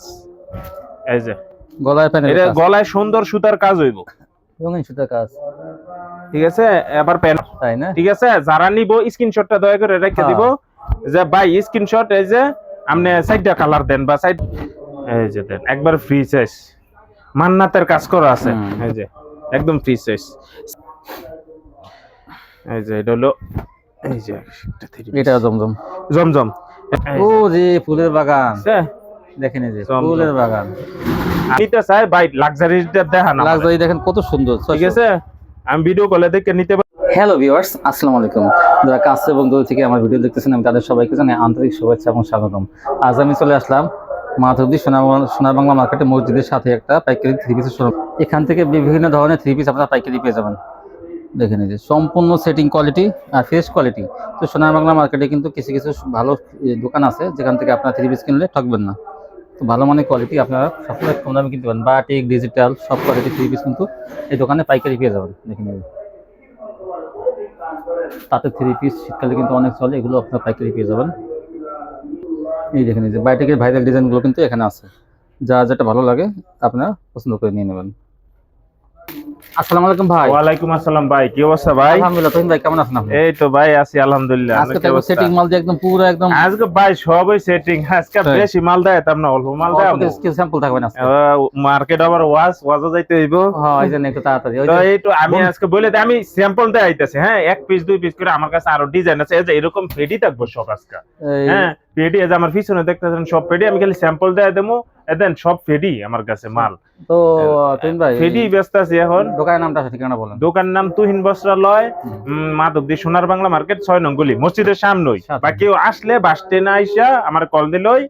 কাজ। এই যে গলায় প্যানেল, এটা গলায় সুন্দর সুতার কাজ হইব, রঙিন সুতার কাজ। ঠিক আছে। এবার প্যান, তাই না? ঠিক আছে। যারা নিব স্ক্রিনশটটা দয়া করে রেখে দিব যে ভাই স্ক্রিনশট এই যে আপনি সাইডটা কালার দেন বা সাইড এই যে দেন, একবার ফ্রি সাইজ মান্নাতের কাজ করা আছে। এই যে একদম ফ্রি সাইজ। এই যে এটা হলো, এই যে এটা জমজম। জমজম, ও যে ফুলের বাগান, দেখেন এই যে ফুলের বাগান। নিতে চাই ভাই লাক্সারিটা দেখান, লাক্সারি দেখেন কত সুন্দর, ঠিক আছে। আমি ভিডিও কলে দেখে নিতে পারি। হ্যালো ভিউয়ার্স, আসসালামু আলাইকুম। যারা কাছে এবং দূর থেকে আমার ভিডিও দেখতেছেন, আমি তাদের সবাইকে জানাই আন্তরিক শুভেচ্ছা এবং স্বাগতম। আজ আমি চলে আসলাম মাধবদী সোনার বাংলা মার্কেটে, মসজিদের সাথে একটা পাইকারি থ্রি পিসের শোরুম। এখান থেকে বিভিন্ন ধরনের থ্রি পিস আপনারা পাইকারি পেয়ে যাবেন। দেখে নিন যে সম্পূর্ণ সেটিং কোয়ালিটি আর ফ্রেশ কোয়ালিটি। তো সোনার বাংলা মার্কেটে কিন্তু কিছু কিছু ভালো দোকান আছে যেখান থেকে আপনারা থ্রি পিস কিনলে ঠকবেন না। তো ভালো মানের কোয়ালিটি আপনারা সবসময় কম দামে কিনতে পারেন। বাটিক, ডিজিটাল সব কোয়ালিটি থ্রি পিস কিন্তু এই দোকানে পাইকারি পেয়ে যাবেন। দেখে নিন তাতে থ্রি পিস শীতকালে কিন্তু অনেক চলে, এগুলো আপনারা পাইকারি পেয়ে যাবেন। এই দেখেন যে বাটিকের ভাইরাল ডিজাইনগুলো কিন্তু এখানে আছে, যা যেটা ভালো লাগে আপনারা পছন্দ করে নিয়ে নেবেন। আসসালামু আলাইকুম ভাই। ওয়ালাইকুম আসসালাম ভাই, কি অবস্থা ভাই? আলহামদুলিল্লাহ। তুমি ভাই কেমন আছেন আপনি? এই তো ভাই আছি আলহামদুলিল্লাহ। আজকে তো সেটিং মাল দিয়ে একদম পুরো একদম আজকে ভাই সবই সেটিং। আজকে বেশি মাল দেয় তাম না, অল্প মাল দেয়। অল্প স্কিল স্যাম্পল থাকবে না আজকে। মার্কেট আবার ওয়াজও যাইতে হইব। হ্যাঁ এই জন্য একটু তাড়াতাড়ি। তো এই তো আমি আজকে বলে দিই, আমি স্যাম্পল দেই আইতাছি। হ্যাঁ, এক পিস দুই পিস করে আমার কাছে আরো ডিজাইন আছে। এই যে এরকম ফেডি থাকবো সব আজকে। হ্যাঁ ফেডি, এই যে আমার পিছনে দেখতেছেন সব ফেডি। আমি খালি স্যাম্পল দেই দেবো, দেন সব ফেডি আমার কাছে মাল। তো তুহিন ভাই ফেডি ব্যস্ত আছি এখন। দোকানের নামটা ঠিকানা বলেন। দোকানের নাম তুহিন বস্ত্রালয়, মাধবদী সোনার বাংলা মার্কেট 6 নং গলি, মসজিদের সামনেই। বা কেউ আসলে বাস স্ট্যান্ডে আইসা আমার কল দিলই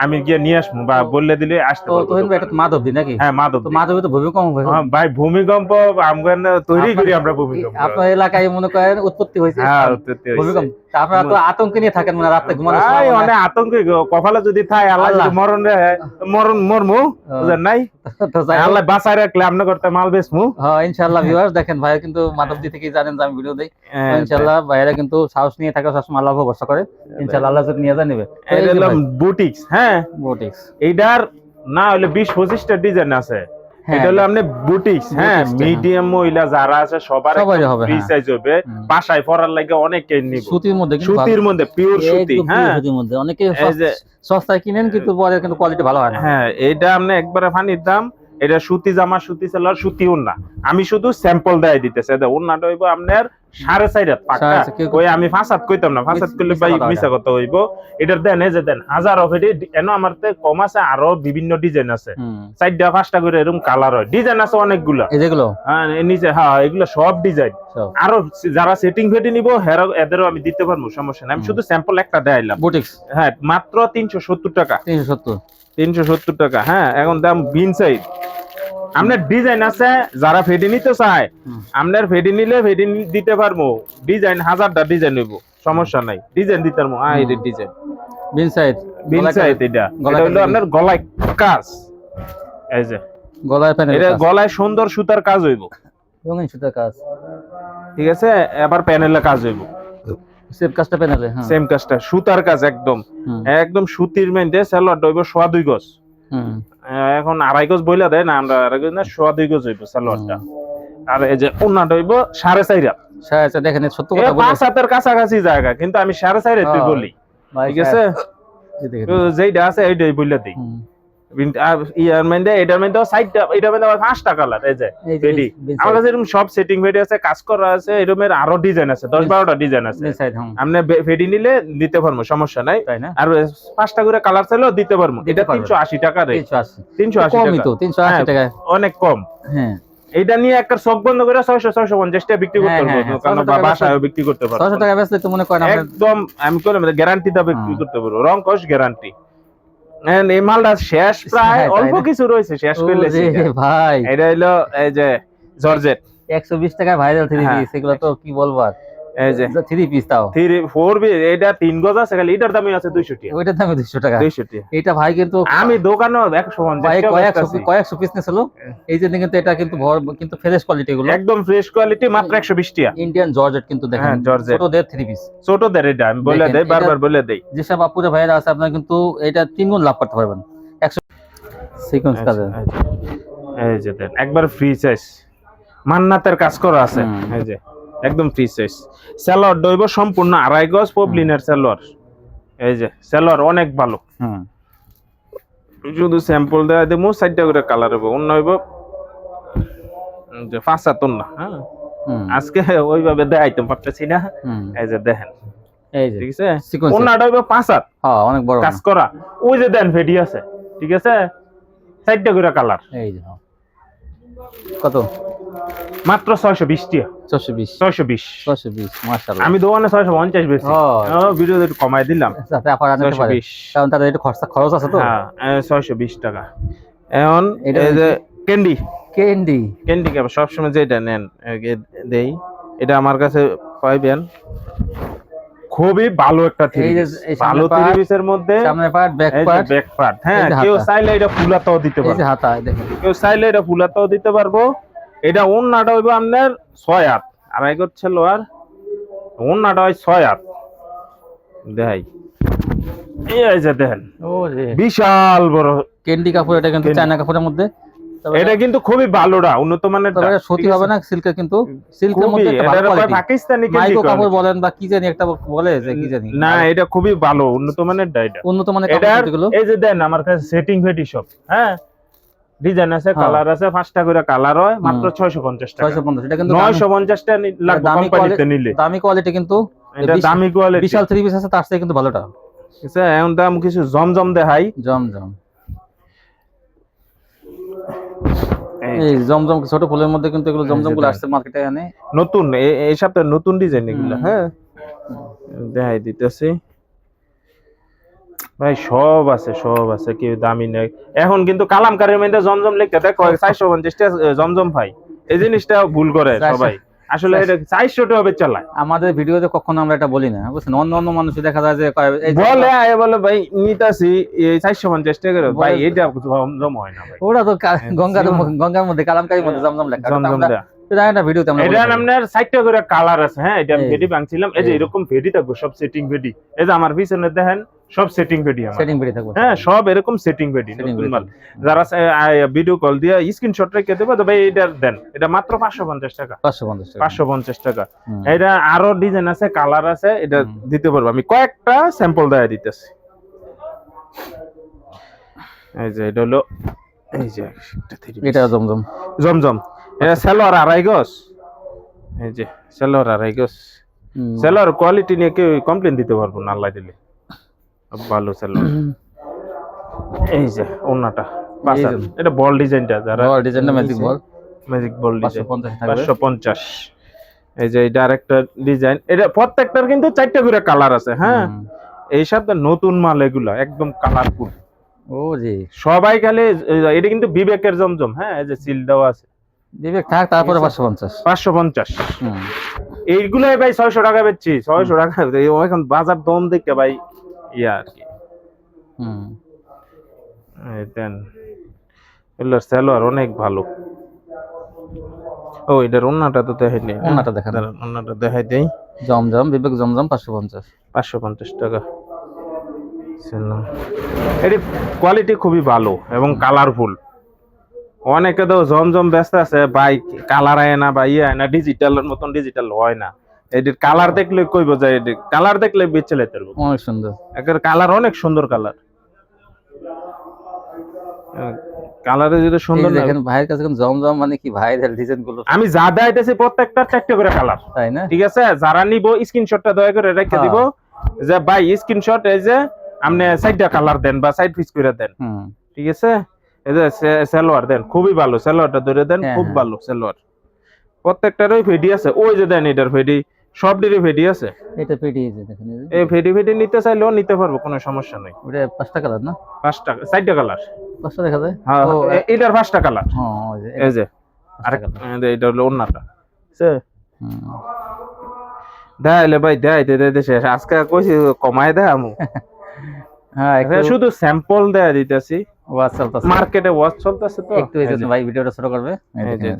আমি গিয়ে নিয়ে আসবো, বা বললে দিলে আসতে পারবো। তুহিন ভাই এটা তো মাধবদী নাকি? হ্যাঁ মাধবদী। তো মাধবদী তো ভূমিকম্প হয়। হ্যাঁ ভাই, ভূমিকম্প আমরা তৈরি করি, আমরা ভূমিকম্প আপনার এলাকায় মনে করেন উৎপত্তি হয়েছে। হ্যাঁ উৎপত্তি হয়েছে। ভূমিকম্প আপনারা তো আতঙ্ক নিয়ে থাকেন, মানে রাতে ঘুমানোর ভাই সময় অনেক আতঙ্ক। কপালে যদি থাকে আল্লাহ যদি মরণ রে মরমু, বুঝেন নাই? তো যাই হোক, আল্লাহ বাঁচায় রাখলে আমরা করতে মাল বেচমু। হ্যাঁ ইনশাআল্লাহ। ভিউয়ার্স দেখেন ভাই কিন্তু মাধবদী থেকে জানেন যে আমি ভিডিও দেই। ইনশাআল্লাহ ভাইরা কিন্তু সাহস নিয়ে থাকে, সবসময় আল্লাহর উপর ভরসা করে। ইনশাআল্লাহ আল্লাহ যদি নিয়ে যায় নেবে। এটা হলো বুটিক্স। হ্যাঁ বুটিক্স, এইটার না হলে 20-25টা ডিজাইন আছে। এটা হলো আপনি বুটিক্স। হ্যাঁ মিডিয়াম মহিলা যারা আছে সবার ফ্রি সাইজ হবে, বাসায় পরার লাগে অনেকে নিব। সুতির মধ্যে, সুতির মধ্যে পিওর সুতি। হ্যাঁ সুতির মধ্যে অনেকে সস্তায় কিনেন কিন্তু পরে কিন্তু কোয়ালিটি ভালো হয় না। হ্যাঁ এটা আপনি একবারে ফানির দাম। এটা সুতি জামা, সুতি সালোয়ার, সুতি ওড়না। আমি শুধু স্যাম্পল দেয় দিতেছে। ওড়নাটা হইব আপনার 4.5 হাত পাকা। ওই আমি 5 হাত কইতাম না, 5 হাত করলে ভাই মিছা কথা হইব। এটার দেন এই যে দেন 1000 অফ। এনো আমার তে কম আছে, আরো বিভিন্ন ডিজাইন আছে। 4টা 5টা করে এরকম কালার হয়, ডিজাইন আছে অনেকগুলা। এই যেগুলো হ্যাঁ নিচে, হ্যাঁ এগুলো সব ডিজাইন। আরো যারা সেটিং ফেটি নিব এদেরও আমি দিতে পারবো, সমস্যা নাই। আমি শুধু স্যাম্পল একটা দেখাইলাম। বুটিক্স হ্যাঁ মাত্র 370 টাকা। 370 টাকা। হ্যাঁ এখন দাম বিন সাইজ। আপনার ডিজাইন আছে, যারা ফেডি নিতে চায় আপনার ফেডি নিলে ফেডি দিতে পারবো। ডিজাইন 1000টা ডিজাইন হইব, সমস্যা নাই, ডিজাইন দিতে পারবো। এই ডিজাইন বিন সাইজ। এটা হলো আপনার গলায় কাজ। এই যে গলায় প্যানেল, এটা গলায় সুন্দর সুতার কাজ হইব, রঙিন সুতার কাজ, ঠিক আছে। এবার প্যানেলে কাজ হইব, সেম কাজটা প্যানেলে। হ্যাঁ সেম কাজটা সুতার কাজ, একদম একদম সুতির মেইনতে। সালোয়ারটা হইব 2.5 গজ। এখন 2.5 গজ বইলা দেয় না, আমরা 2.5 গজ না 2.5 গজ হইব সালোয়ারটা। আর এই যে ওন্নাটা হইব 4.5 হাত। 4.5 দেখেন, সত্য কথা বলি 5 হাতের কাছাকাছি জায়গা, কিন্তু আমি 4.5 হাত বলি, ঠিক আছে। যেইটা আছে এইটাই বইলা দেই। এটার মধ্যে সাইডটা, এটার মধ্যে 5টা কালার। এই যে ফেডি আমার কাছে এরকম সব সেটিং ফেডি আছে, কাজ করা আছে। এরকমের আরো ডিজাইন আছে, 10-12টা ডিজাইন আছে। আপনি ফেডি নিলে দিতে পারবো, সমস্যা নাই। আর 5টা করে কালার চাইলেও দিতে পারবো। এটা 380 টাকা রে। 380 টাকা অনেক কম। হ্যাঁ এইটা নিয়ে একটা শপ বন্ধ করে 600-650 টাকা বিক্রি করতে পারবো, কারণ বাসায় বিক্রি করতে পারবো। 600 টাকা বেচলে তো মনে করেন একদম আমি কোন গ্যারান্টি দা বিক্রি করতে পারবো, রং কস গ্যারান্টি। এই মালটা শেষ, প্রায় অল্প কিছু রয়েছে, শেষ করলে ভাই। এটা হলো এই যে জর্জেট 120 টাকায় ভাইরাল থ্রি পিস, এগুলো তো কি বলবো। আর এই যে থ্রি পিস, তাও 4 পিস, এটা 3 গজ আছে, খালি এটার দামই আছে 200 টাকা। ওইটার দামই 200 টাকা। 200 টাকা। এটা ভাই কিন্তু আমি দোকানে 150 কয়েকশো পিস নিছিল। এই যে কিন্তু এটা কিন্তু কিন্তু ফ্রেশ কোয়ালিটি, এগুলো একদম ফ্রেশ কোয়ালিটি, মাত্র 120 টাকা। ইন্ডিয়ান জর্জেট কিন্তু দেখেন, ছোটদের থ্রি পিস, ছোটদের। এটা আমি বলে দেই, বারবার বলে দেই। যেসব আপুরা ভাইরা আছে আপনারা কিন্তু এটা 3 গুণ লাভ করতে পারবেন। সিকোয়েন্স কাজ এই যে দেন একবার ফ্রি সাইজ মান্নাতের কাজ করা আছে এই যে একদম ফ্রি সাইজ সেলর দইব সম্পূর্ণ আড়াই গজ পপলিনের সেলর এই যে সেলর অনেক ভালো শুধু স্যাম্পল দেওয়া দেবো 4টা করে কালার হবে অন্য হইব যে ফাঁসাতন না হ্যাঁ আজকে ওইভাবে দেখাইতে পারতেছি না এই যে দেখেন এই যে ঠিক আছে অন্যটা হইব পাঁচাত হ্যাঁ অনেক বড় কাজ করা ওই যে দেন ভেডি আছে ঠিক আছে 4টা করে কালার এই যে কত মাত্র 620 টাকা 620 মাশাআল্লাহ আমি দোকানে 650 বেশি ভিডিও একটু কমাই দিলাম যাতে আপনারা জানতে পারেন কারণ তাদের একটু খরচ আছে তো হ্যাঁ 620 টাকা এখন এই যে ক্যান্ডি কে সব সময় যেটা নেন দেই এটা আমার কাছে পাইবেন খুবই ভালো একটা থ্রি ভালো থ্রি পিসের মধ্যে সামনে পার্ট ব্যাক পার্ট হ্যাঁ কেউ চাইলে এটা ফুলাতাও দিতে পারবে এই যে হাতা দেখেন কেউ চাইলে এটা ফুলাতাও দিতে পারবো এটা ওন্নাটা হইবো আপনার 6 হাত আড়াই গজ ছেলোয়ার ওন্নাটা হয় 6 হাত দেখাই এই যে দেখেন ও রে বিশাল বড় ক্যান্ডি কাপড় এটা কিন্তু চায়না কাপড়ের মধ্যে এটা কিন্তু খুবই ভালোটা উন্নত মানের তবে সত্যি হবে না সিল্কের কিন্তু সিল্কের মধ্যে একটা ভালো কোয়ালিটি পাকিস্তানি মাইক্রো কাপড় বলেন বা কি জানি একটা বলে যে কি জানি না এটা খুবই ভালো উন্নত মানের ডাইটা উন্নত মানের কাপড় গুলো এই যে দেন আমার কাছে সেটিং ফেটি সব হ্যাঁ ডিজাইন আছে কালার আছে 5টা করে কালার হয় মাত্র 650 টাকা 650 এটা কিন্তু 950 টাকা লাগবে কোম্পানিতে নিলে দামি কোয়ালিটি কিন্তু এটা দামি কোয়ালিটি বিশাল থ্রি পিস আছে তার থেকে কিন্তু ভালোটা ঠিক আছে এখন দাম কিছু জমজম দেখাই জমজম এই জমজম ছোট ফুলের মধ্যে কিন্তু এগুলো জমজমগুলো আসছে মার্কেটে এনে নতুন এই সপ্তাহে নতুন ডিজাইন এগুলো হ্যাঁ দেখাই দিতেছি ভাই সব আছে কি দামি নেই এখন কিন্তু কালামকারীর মধ্যে জমজম লিখতে দেখ 450 টাকা জমজম ভাই এই জিনিসটা ভুল করে সবাই আসলে এটা 400 টাকা চালায় আমাদের ভিডিওতে কখনো আমরা এটা বলি না বুঝছেন অন্য মানুষ দেখা যায় যে বলে ভাই নিতাছি এই 450 টাকা করে ভাই এটা জমজম হয় না ভাই ওরা তো গঙ্গার মধ্যে কালামকারীর মধ্যে জমজম লেখা জমজম এটা ভিডিওতে আমরা এটা আপনার 60টা করে কালার আছে হ্যাঁ এটা আমি ভেডি বাংছিলাম এই যে এরকম ভেডি থাকবে সব সেটিং ভেডি এই যে আমার পিছনে দেখেন সব সেটিং ভেডি আমার সেটিং ভেডি থাকবে হ্যাঁ সব এরকম সেটিং ভেডি নতুন মাল যারা ভিডিও কল দিয়ে স্ক্রিনশট রেখে দেবে তো ভাই এটা দেন এটা মাত্র 550 টাকা 550 টাকা এটা আরো ডিজাইন আছে কালার আছে এটা দিতে পারবো আমি কয়েকটা স্যাম্পল দেয়া দিতেছি এই যে এটা হলো এই যে এটা জমজম এটা সেলর আড়াই গজ এই যে সেলর আড়াই গজ সেলর কোয়ালিটি নিয়ে কেউ কমপ্লেইন দিতে পারবো না আল্লাহ দিলে ভালো সেলর এই যে ওন্নাটা এটা বল ডিজাইনটা যারা বল ডিজাইনটা ম্যাজিক বল ডিজাইন 550 এই যে এটা আরেকটা ডিজাইন এটা প্রত্যেকটার কিন্তু 4টা করে কালার আছে হ্যাঁ এই সপ্তাহে নতুন মাল এগুলা একদম কালারফুল ও জি সবাই খালি এটা কিন্তু বিবেকের জমজম হ্যাঁ এই যে সিল দেওয়া আছে বিবেক থাক তারপরে 550 এইগুলাই ভাই 600 টাকা বেচছি 600 টাকা এখন বাজার দম দেখে ভাই ইয়া আর কি দেন এগুলোর সেলোয়ার অনেক ভালো ও এটার ওন্নাটা তো দেখাইনি ওন্নাটা দেখা ওন্নাটা দেখাই দেই জমজম বিবেক জমজম 550 টাকা এর কোয়ালিটি খুবই ভালো এবং কালারফুল অনেকে তো জমজম ব্যস্ত আছে ভাই কালার আয় না বা ইয়ে আয় না ডিজিটালের মতন ডিজিটাল হয় না এটির কালার দেখলে কইব যায় এটি কালার দেখলে বেচে লেতে পারবো অনেক সুন্দর একের কালার অনেক সুন্দর কালার কালারে যেটা সুন্দর দেখেন ভাইয়ের কাছে জমজম মানে কি ভাইয়ের ডিজাইন গুলো আমি যা দেখাইতেছি প্রত্যেকটা 4টা করে কালার তাই না ঠিক আছে যারা নিব স্ক্রিনশটটা দয়া করে রেখে দিব যে ভাই স্ক্রিনশট এই যে আপনি 4টা কালার দেন বা সাইড পিস করে দেন ঠিক আছে এই যে সালোয়ার দেন খুবই ভালো সালোয়ারটা ধরে দেন খুব ভালো সালোয়ার প্রত্যেকটারই ফেডি আছে ওই যে দেন এটার ফেডি সবটিরই ফেডি আছে এটা ফেডি আছে দেখেন এই ফেডি নিতে চাইলেও নিতে পারবো কোনো সমস্যা নাই ওটা 5টা কালার না 5টা 4টা কালার 5টা দেখা যায় হ্যাঁ এটার 5টা কালার হ্যাঁ এই যে আরেকটা এটা হলো ওন্নাটা সে দাইলে ভাই দে শেষ আজকে কইছি কমায় দে আমু হ্যাঁ শুধু স্যাম্পল দেয়া দিতেছি ওয়াচ চলতেছে মার্কেটে ওয়াচ চলতেছে তো একটু এই যে ভাই ভিডিওটা ছোট করবে এই যে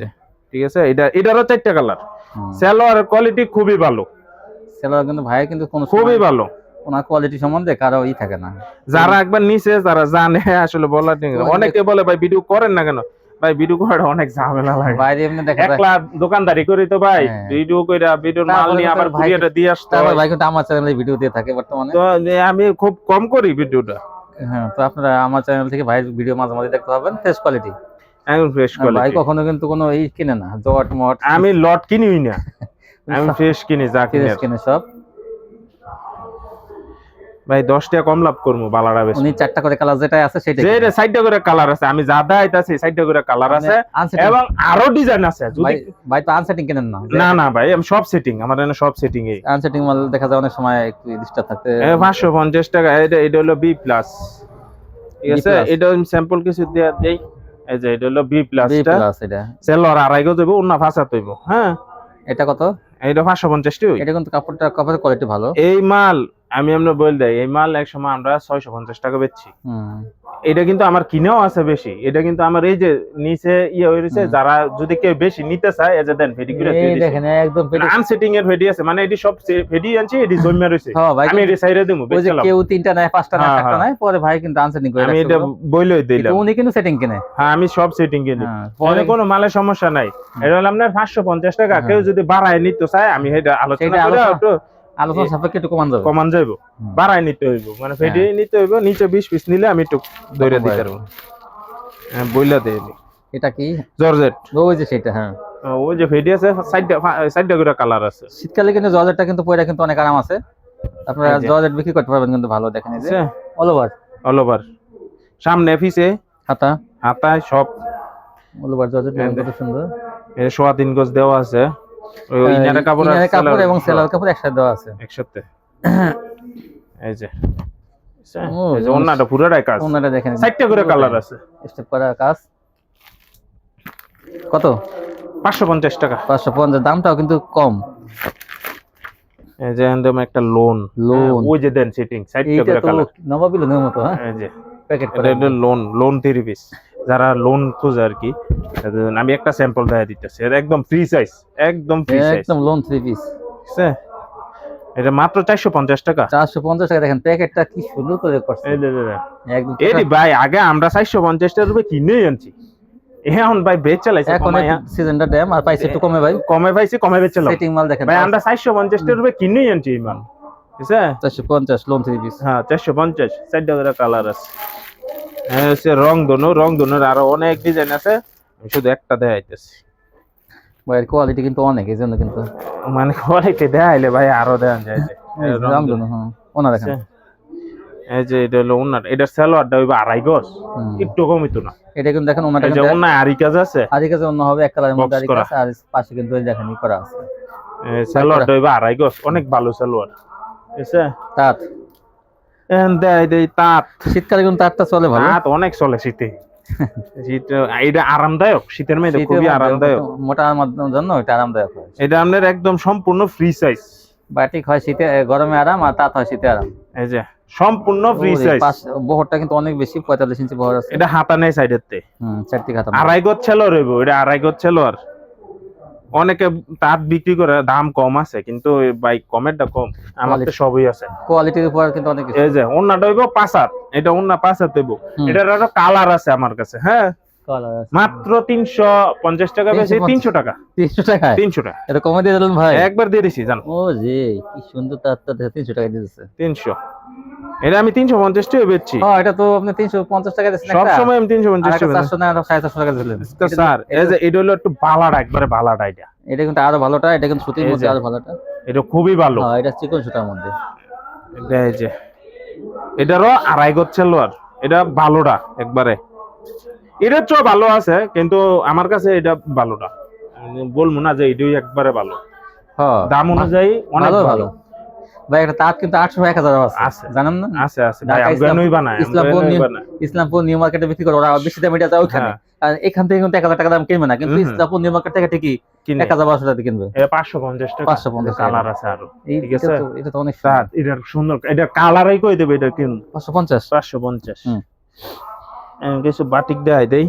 ঠিক আছে এটারও 4টা কালার সেলোয়ার কোয়ালিটি খুবই ভালো সেলোয়ার কিন্তু ভাই কিন্তু কোন খুবই ভালো ওনার কোয়ালিটি সম্বন্ধে কারো থাকে না। যারা একবার নিচে যারা জানে আসলে বলার নেই। অনেকে বলে ভাই ভিডিও করেন না কেন, ভাই ভিডিও করা অনেক ঝামেলা লাগে, বাইরে এমনি দেখা যায় একলা দোকানদারি করি তো ভাই, ভিডিও কইরা ভিডিওর মাল নিয়ে আবার কুরিয়ারে দিয়ে আসতে হয়। ভাই কিন্তু আমার চ্যানেলে ভিডিও দিয়ে থাকে বর্তমানে, তো আমি খুব কম করি ভিডিওটা। হ্যাঁ, তো আপনারা আমার চ্যানেল থেকে ভাই ভিডিও মাঝে মাঝে দেখতে পাবেন, ফ্রেশ কোয়ালিটি, একদম ফ্রেশ ভাই কোয়ালিটি। কখনো কিন্তু কোনো এই কিনে না জট মট, আমি লট কিনিই না, আমি ফ্রেশ কিনি, যা ফ্রেশ কিনে সব। ভাই 10 টাকা কম লাভ করবো বালাটা বেশি। উনি 4টা করে কালার যেটা আছে সেটা, যে 4টা করে কালার আছে, আমি যা দাইতাছি 4টা করে কালার আছে এবং আরো ডিজাইন আছে। যদি ভাই তো আনসেটিং কিনেন না? না না ভাই, আমি সব সেটিং, আমার এখানে সব সেটিং এই। আনসেটিং মাল দেখা যায় অনেক সময় একটু ডিস্টার্ব থাকতে। 550 টাকা। এটা হলো বি প্লাস, ঠিক আছে? এটা স্যাম্পল কিছু দেয়া দেই। এই যে এটা হলো বি প্লাস, এটা সেলর 2.5 গজ হইব, ওন্না ফাঁসা হইব। হ্যাঁ, এটা কত? এটা 550 টাকা। এটা কিন্তু কাপড়ের কোয়ালিটি ভালো। এই মাল আমি আমরা বল দেই, এই মাল এক সময় আমরা 650 টাকা বেচছি। এটা কিন্তু আমার কিনেও আছে বেশি। এটা কিন্তু আমার এই যে নিচে হইছে, যারা যদি কেউ বেশি নিতে চায় এই যে দেন ফেডি করে দিয়ে দিছি। দেখেন একদম আনসেটিং এর ফেডি আছে, মানে এটি সব ফেডি আনছি, এটি জম্মা রইছে। আমি এটি সাইরে দেবো, ওই যে কেউ 3টা নাই 5টা নাই 7টা নাই, পরে ভাই কিন্তু আনসেটিং করে আমি এটা বইলই দিলাম। উনি কিন্তু সেটিং কিনে। হ্যাঁ, আমি সব সেটিং কিনি, পরে কোনো মালের সমস্যা নাই। এটা হলো আপনার 550 টাকা। কেউ যদি বাড়ায় নিতে চায় আমি এটা আলোচনা করে একটু আলোচনা সাপেক্ষে একটু কমান যাইব, বাড়াই নিতে হইব, মানে ফেডি নিতে হইব। নিচে 20 পিস নিলে আমি একটু ধরে দিতে পারবো। হ্যাঁ, বইলা দেই। এটা কি জর্জেট? ওই যে সেটা, হ্যাঁ ওই যে ফেডি আছে, সাইডটা করে কালার আছে। শীতকালে কিন্তু জর্জেটটা কিন্তু পয়টা কিন্তু অনেক আরাম আছে, আপনারা জর্জেট বিক্রি করতে পারবেন কিন্তু ভালো। দেখেন এই যে অল ওভার সামনে পিছে হাতায় সব অল ওভার জর্জেট, কত সুন্দর। এর 3.5 গজ দেওয়া আছে। ওই ইনারে কাপড় এবং সেলার কাপড় একসাথে দেওয়া আছে, একসাথে। এই যে এই যে ওন্নাটা পুরোটাই কাজ, ওন্নাটা দেখেন 4টা করে কালার আছে, স্টেপ করা কাজ। কত? 550 টাকা। 550। দামটাও কিন্তু কম। এই যে একদম একটা লোন, ওই যে দেন সেটিং 4টা করে কালার, নবাবী লোনের মতো। হ্যাঁ, এই যে প্যাকেট করে এটা লোন 3 পিস। যারা লোন খোঁজে আর কি, আমি একটা স্যাম্পল দেখাই দিতেছি। এটা একদম ফ্রি সাইজ, একদম ফ্রি সাইজ, একদম লোন 3 পিস। আছে এটা মাত্র 450 টাকা। 450 টাকা। দেখেন প্যাকেটটা কি সুন্দর করে করছে। এই যে একদম এডি ভাই, আগে আমরা 450 টাকা রূপে কিনে আনছি, এখন ভাই বেচ চালাইছে। এখন সিজনটা ড্যাম আর পাইছে একটু কমে, ভাই কমে পাইছি, কমে বেচ চালাও। সেটিং মাল দেখেন ভাই, আমরা 450 টাকা রূপে কিনে আনছি এই মাল, ঠিক আছে? 450 লোন 3 পিস। হ্যাঁ, 450। 4টা করে কালার আছে। হ্যাঁ, সে রং ধনুর আরো অনেক ডিজাইন আছে, আমি শুধু একটা দেখাইতেছি। ভাই কোয়ালিটি কিন্তু অনেক, এইজন্য কিন্তু মানে কোয়ালিটি দেখাইলে ভাই আরো দেখান যায়। রং ধনু, হ্যাঁ ওনা দেখেন। এই যে এটা হলো ওন্নাটা, এটা সালোয়ারটা হইবে 2.5 গজ, একটু কম হইতো না। এটা কিন্তু দেখেন ওন্নাটা, এই যে ওন্না আরি কাজ আছে, আরি কাজ ওন্না হবে এক কালারের মধ্যে আরি কাজ, আর পাশে কিন্তু দেখেন ই করা আছে। এই সালোয়ারটা হইবে 2.5 গজ, অনেক ভালো সালোয়ার, ঠিক আছে? তাঁত তাঁত শীতকালে কিন্তু তাঁতটা চলে ভালো, তাঁত অনেক চলে শীতে। শীত এটা আরামদায়ক, শীতের মধ্যে খুবই আরামদায়ক, মোটা আমার জন্য এটা আরামদায়ক। এটা আপনার একদম সম্পূর্ণ ফ্রি সাইজ। বাটিক হয় শীতে, গরমে আরাম, আর তাঁত হয় শীতে আরাম। এই যে সম্পূর্ণ ফ্রি সাইজ। বহরটা কিন্তু অনেক বেশি, 45 ইঞ্চি বহর আছে। এটা হাতা নেই সাইডের তে, চারটি হাতা। 2.5 গজ ছেলো রইব, এটা 2.5 গজ ছেলো। আর অনেকে তাঁত বিক্রি করে, দাম কম আছে, কিন্তু ভাই কমেরটা কম, আমার তো সবই আছে। কোয়ালিটির উপর কিন্তু অনেক। এই যে ওন্নাটা হইব 5 হাত, এটা ওন্না 5 হাত হইব। এটার আরো কালার আছে আমার কাছে। হ্যাঁ, মাত্র 350 টাকা বেশি, 300 টাকা। 300 টাকা? 300 টাকা। এটা কমে দিয়ে দিলেন ভাই? একবার দিয়ে দিছি জান। ও জি, কি সুন্দর তাঁতটা দেখে 300 টাকা দিয়ে দিয়েছে। 300, এটা আমি 350 টাকা বেচছি। হ্যাঁ, এটা তো আপনি 350 টাকা দিয়েছেন। সব সময় আমি 350 টাকা। 400 না 450 টাকা দিলেন স্যার। এই যে এটা হলো একটু বালাটা, একবারে বালাটা। এটা কিন্তু আরো ভালোটা, এটা কিন্তু সুতির মধ্যে আরো ভালোটা। এটা খুবই ভালো। হ্যাঁ, এটা চিকন সুতার মধ্যে। এটা এই যে এটারও 2.5 গজ সালোয়ার, এটা ভালোটা একবারে। এটার চেয়ে ভালো আছে, কিন্তু আমার কাছে এটা ভালোটা, বলবো না যে এটাই একবারে ভালো। হ্যাঁ, দাম অনুযায়ী অনেক ভালো। ভাই একটা তাঁত কিন্তু 800 1000 আছে, জানেন না? আছে ভাই, আমরাই বানাই। ইসলামপুর নিউ মার্কেটে বিক্রি করে, ওরা বেশি দামে এটা যায় ওখানে। আর এখান থেকে কিন্তু 1000 টাকা দাম কিনবে না, কিন্তু ইসলামপুর নিউ মার্কেট থেকে ঠিকই 1200 টাকা কিনবে। এটা 550 টাকা। 550 কালার আছে আরো, ঠিক আছে? এটা তো অনেক সুন্দর, এটা সুন্দর। এটা কালারই কই দেবে, এটা কিন 550। 550। কিছু বাটিক দেয় দেই।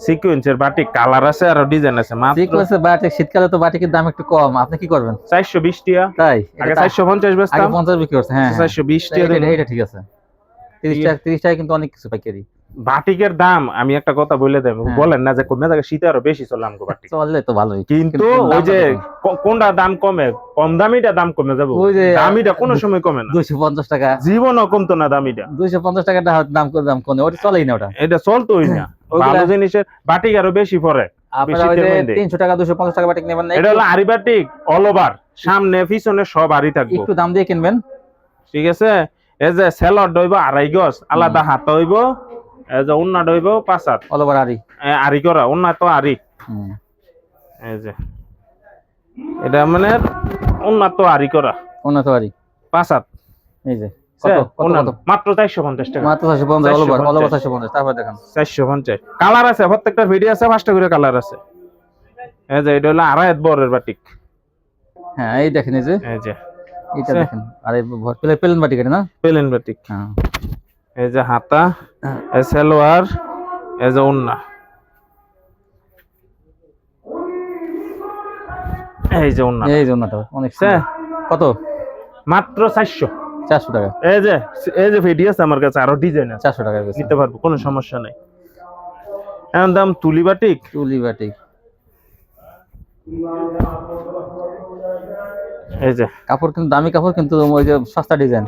সিকোয়েন্সের বাটিক কালার আছে আর ডিজাইন আছে মাত্র সিকোয়েন্সের বাটিক, শীতকালে তো বাটিকের দাম একটু কম, আপনি কি করবেন? 420 টাকা। তাই আগে 450 আগে বেচতাম, 50 বিক্রি করছে। হ্যাঁ 420 টাকা। এটা ঠিক আছে। 30 টাকা কিন্তু অনেক কিছু পাইকারি। বাটিকের দাম আমি একটা কথা বলে দেব, হ্যাঁ। বলেন না যে কমে থাকে, শীতে আরো বেশি চলে আমগো বাটিক। চললে তো ভালোই, কিন্তু ওই যে কোনটা দাম কমে, কম দামিটা দাম কমে যাবে, ওই যে দামিটা কোনো সময় কমে না। 250 টাকা, জীবনও কমতো না দামিটা। 250 টাকাটা দাম কমে, ওটা চলেই না ওটা। এটা চলতোই না। ভালো জিনিসের বাটিক আরো বেশি পড়ে। আপনারা ওই যে 300 টাকা 250 টাকা বাটিক নেবেন না, এটা হলো আরি বাটিক, অল ওভার, সামনে পিছনে সব আরি থাকবে, একটু দাম দিয়ে কিনবেন। ঠিক আছে। এই যে সেলর দইব 2.5 গজ, আলাদা হাত হইব, এই যে উন্না দইব 5 হাত, অল ওভার আরি আরি করা, উন্না তো আরি। এই যে এটা মানে উন্না তো আরি করা, উন্নত আরি 5 হাত। এই যে কত মাত্র 450 টাকা, মাত্র 450, অল ওভার 450। তারপর দেখেন 450 কালার আছে, প্রত্যেকটা ভিডিও আছে 5টা করে কালার আছে। এই যে এটা হলো 2.5 হাত বড়ের বাটিক। হ্যাঁ এই দেখেন, এই যে এটা দেখেন, আরে প্লেন বাটিক এটা না, প্লেন বাটিক। হ্যাঁ এই যে হাতা, এই সালোয়ার, এই যে ওন্না, এই যে ওন্না, এই যে ওন্নাটা অনেক কত? মাত্র 400 টাকা। এই যে ভিডিও আছে আমার কাছে, আরো ডিজাইন আছে, 400 টাকা নিতে পারবো, কোনো সমস্যা নাই। এখন দাম তুলি বাটিক, এই যে কাপড় কিন্তু দামি কাপড়, কিন্তু ওই যে সস্তা ডিজাইন,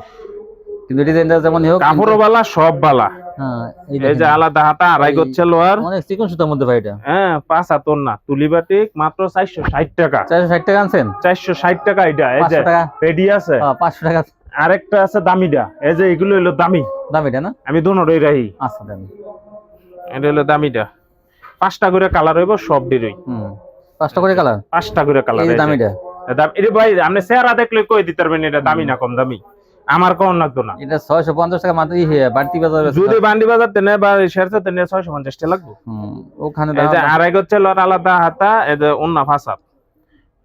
কিন্তু ডিজাইনটা যেমন হোক কাপড় বালা সব বালা। হ্যাঁ এই যে আলাদা হাতা, 2.5 গজ সালোয়ার, অনেক চিকন সুতার মধ্যে ভাই এটা। হ্যাঁ 5 হাত ওন্না, তুলি বাটিক মাত্র 460 টাকা। 460 টাকা আনছেন? 460 টাকা এটা। এই যে 500 টাকা পেডি আছে, 500 টাকা। আরেকটা আছে দামিটা, এই যে এগুলো হলো দামিটা না, আমি দুটোই রাখি। আচ্ছা দেন, এটা হলো দামিটা, 5টা করে কালার হইব সব ডিরই। 5টা করে কালার, 5টা করে কালার। এই দামিটা, এটা ভাই আপনি চেহারা দেখলে কই দিতে পারবেন এটা দামি না কম দামি, আমার কোন লাগতো না। এটা 650 টাকা মাত্র। বাড়তি বাজার যদি বান্ডি বাজার তেনে বা শেরতে তেনে 650 টাকা লাগবে। ওখানে এই যে 2.5 গজ লর আলাদা হাতা, এই যে ওন্না 5 হাত,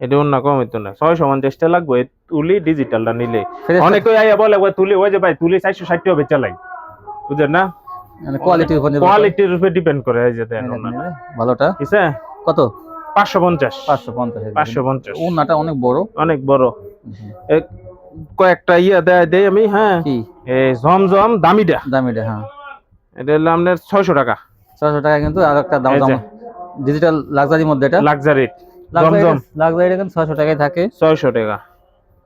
এটা ওন্না কম হইতো না, 650 টাকা লাগবে। তুলি ডিজিটালটা নিলে অনেকে আইয়া বলে ওই তুলি, ওই যে ভাই তুলি 460 টাকা বেচা লাগে, বুঝেন না, মানে কোয়ালিটির উপর ডিপেন্ড করে। এই যে দেন ওন্নাটা ভালোটা ঠিক আছে, কত? 550 ওন্নাটা অনেক বড়, অনেক বড়। কয়েকটা ইয়া দেয় আমি। হ্যাঁ কি এই জমজম দামিটা, হ্যাঁ এটা হলো আপনার 600 টাকা। 600 টাকা কিন্তু। আর একটা দাম ডিজিটাল লাক্সারির মধ্যে, এটা লাক্সারি জমজম, লাক্সারি কিন্তু 600 টাকায় থাকে। 600 টাকা।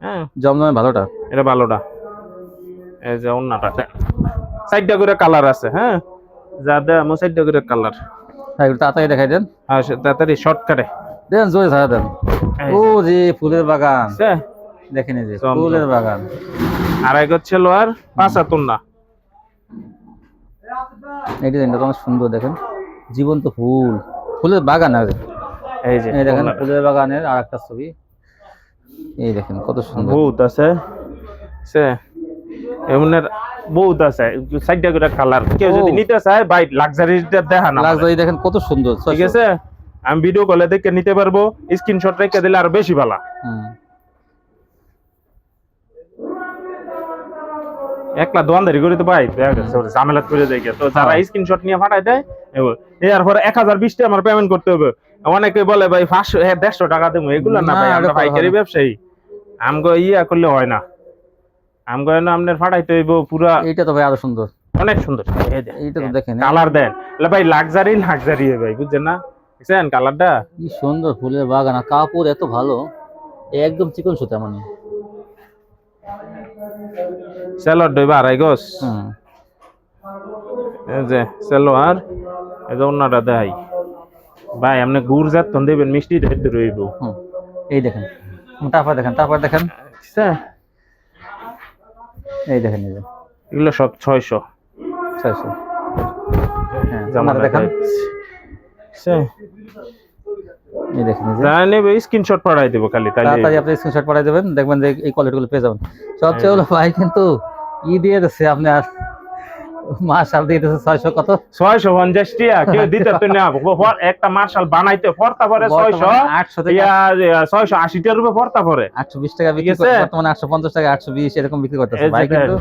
হ্যাঁ জমজমের ভালোটা, এটা ভালোটা। এই যে ওন্নাটা 4টা করে কালার আছে। হ্যাঁ যা দেয় আমার 4টা করে কালার। হ্যাঁ একটু তাড়াতাড়ি দেখাই দেন, আর তাড়াতাড়ি শর্টকাটে দেন, জোরে ছাড়া দেন। ও যে ফুলের বাগান দেখেন, এই যে ফুলের বাগান, 2.5 গজ সালোয়ার, 5 হাত ওন্না। এই ডিজাইনটা অনেক সুন্দর, দেখেন জীবন্ত ফুল, ফুলের বাগান। আর এই যে দেখেন ফুলের বাগানের আর একটা ছবি, এই দেখেন কত সুন্দর। বহুত আছে, এমনের বহুত আছে, 4টা করে কালার। কেউ যদি নিতে চায় ভাই লাক্সারিটা দেখা না, লাক্সারি দেখেন কত সুন্দর, ঠিক আছে। আমি ভিডিও কলে দেখে নিতে পারবো, স্ক্রিনশট রেখে দিলে আরো বেশি ভালো। একলা দোকানদারি করে তো ভাই ঝামেলা করে দেয়, তো যারা স্ক্রিনশট নিয়ে পাঠায় দেয়, এরপরে 1020 টাকা আমার পেমেন্ট করতে হবে। অনেকে বলে ভাই 150 টাকা দেবো, এগুলো না ভাই, আমরা পাইকারি ব্যবসায়ী, আমগো ইয়া করলে হয় না, আমগো না আপনার পাঠাইতে হইব পুরা। এইটা তো ভাই আরো সুন্দর, অনেক সুন্দর। এইটা তো দেখেন কালার দেন ভাই, লাক্সারি ভাই, বুঝছেন না, দেখছেন কালারটা কি সুন্দর, ফুলের বাগান, আর কাপড় এত ভালো, একদম চিকন সুতা। মানে সেলর দইবা 2.5 গজ, এই যে সেলোয়ার, এই যে ওন্নাটা দেয় ভাই, আপনি গুড় জাত তন দেবেন, মিষ্টি ধরতে রইব। এই দেখেন, তারপর দেখেন, এই দেখেন, এই যে এগুলো সব 600। হ্যাঁ জামাটা দেখেন, এই দেখেন, জানেন স্ক্রিনশট পাঠাই দেব খালি, তাড়াতাড়ি আপনি স্ক্রিনশট পাঠাই দেবেন, দেখবেন যে এই কোয়ালিটিগুলো পেয়ে যাবেন। সবচেয়ে হলো ভাই কিন্তু ই দিয়ে দিচ্ছে আপনি, আর মার্শাল দিতেছে 600 কত 650 টাকা কেউ দিতে তো না একটা মার্শাল বানাইতে পড়তা পরে 600 800 থেকে 680 টাকার উপরে পড়তা পরে 820 টাকা বিক্রি করে বর্তমানে 850 টাকা 820 এরকম বিক্রি করতেছে ভাই কিন্তু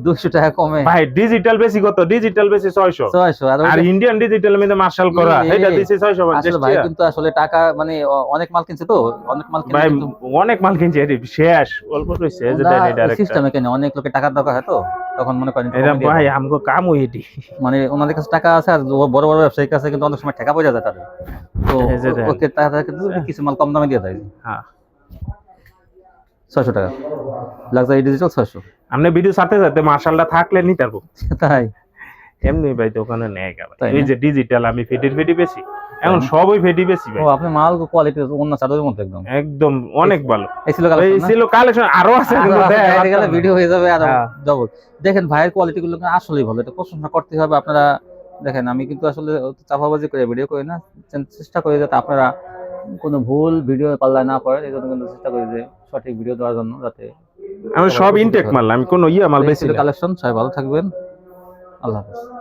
200 টাকা কমে ভাই ডিজিটাল বেশি কত ডিজিটাল বেশি 600 আর ইন্ডিয়ান ডিজিটাল মধ্যে মার্শাল করা এটা দিছে 650 আসলে ভাই কিন্তু আসলে টাকা মানে অনেক মাল কিনছে তো অনেক মাল কিনছে ভাই অনেক মাল কিনছে এটি শেষ অল্প রইছে যে দেন ডাইরেক্ট সিস্টেমে কেন অনেক লোকে টাকা দরকার হয় তো তখন মনে করেন এটা ভাই আমগো কাম হইটি মানে ওনাদের কাছে টাকা আছে আর বড় বড় ব্যবসায়ীর কাছে কিন্তু অনেক সময় টাকা পয়সা যায় তাদের তো ওকে টাকা কিন্তু কিছু মাল কম দামে দিয়ে দেয় হ্যাঁ 600 টাকা লাক্সারি ডিজিটাল 600 আপনি ভিডিও সাথে সাথে মার্শালটা থাকলে নিতে পারবো তাই এমনি ভাই দোকানে নেয় গেল এই যে ডিজিটাল আমি ফেটি বেশি এখন সবই ফেটি বেশি ভাই ও আপনি মাল কোয়ালিটি অন্য চাদরের মতো একদম একদম অনেক ভালো এই ছিল কালেকশন আরো আছে কিন্তু দেখে গেলে ভিডিও হয়ে যাবে আর যাব দেখেন ভাইয়ের কোয়ালিটি গুলো আসলেই ভালো এটা প্রশংসা করতে হবে আপনারা দেখেন আমি কিন্তু আসলে চাপাবাজি করে ভিডিও করি না চেষ্টা করি যাতে আপনারা কোনো ভুল ভিডিও পাল্লায় না পড়েন এই জন্য কিন্তু চেষ্টা করি যে সঠিক ভিডিও দেওয়ার জন্য যাতে আমি সব ইনটেক মাল আমি কোনো মাল বেশি কালেকশন সবাই ভালো থাকবেন আল্লাহ হাফেজ